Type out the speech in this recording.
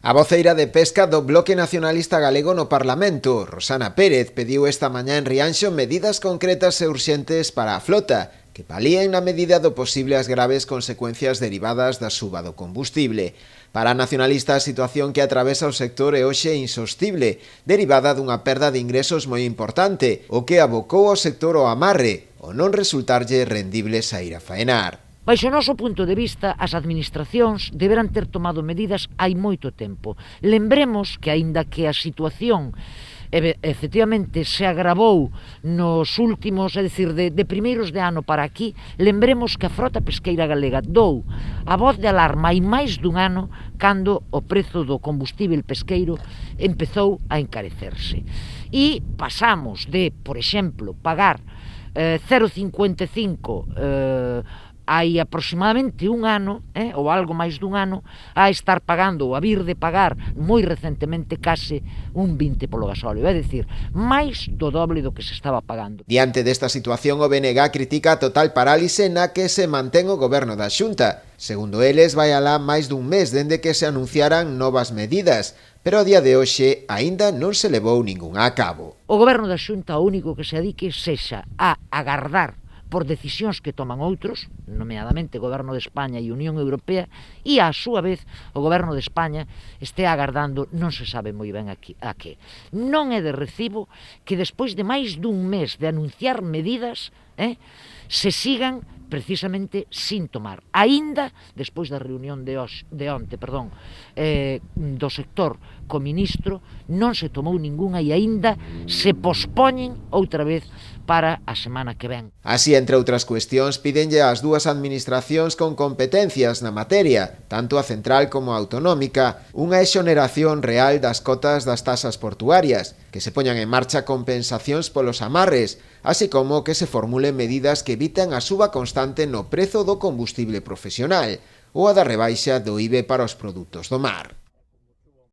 A voceira de pesca do Bloque Nacionalista Galego no Parlamento, Rosana Pérez, pediu esta mañá en Rianxo medidas concretas e urxentes para a flota, que palíen na medida do posible as graves consecuencias derivadas da suba do combustible. Para a nacionalista, a situación que atravesa o sector é hoxe insostible, derivada dunha perda de ingresos moi importante, o que abocou o sector ao amarre, o non resultarlle rendible saír a faenar. Baixo o noso punto de vista, as administracións deberán ter tomado medidas hai moito tempo. Lembremos que, aínda que a situación efectivamente se agravou nos últimos, é dicir, de primeiros de ano para aquí, lembremos que a frota pesqueira galega dou a voz de alarma hai máis dun ano cando o prezo do combustível pesqueiro empezou a encarecerse. E pasamos de, por exemplo, pagar 0,55 hai aproximadamente un ano, ou algo máis dun ano, a estar pagando ou a vir de pagar moi recentemente case un 20 polo gasóleo, é dicir, máis do doble do que se estaba pagando. Diante desta situación, o BNG critica a total parálise na que se mantén o goberno da Xunta. Segundo eles, vai alá máis dun mes dende que se anunciaran novas medidas, pero a día de hoxe aínda non se levou ningunha a cabo. O goberno da Xunta o único que se adique sexa a agardar por decisións que toman outros, nomeadamente o Goberno de España e a Unión Europea, e a súa vez o Goberno de España este agardando non se sabe moi ben a que. Non é de recibo que despois de máis dun mes de anunciar medidas, se sigan precisamente sin tomar. Aínda despois da reunión de onte, do sector co ministro, non se tomou ningunha e aínda se pospoñen outra vez para a semana que ven. Así, entre outras cuestións, pídenlle ás dúas administracións con competencias na materia, tanto a central como a autonómica, unha exoneración real das cotas das tasas portuarias, que se poñan en marcha compensacións polos amarres, así como que se formulen medidas que evitan a suba constante no prezo do combustible profesional ou a da rebaixa do IVE para os produtos do mar.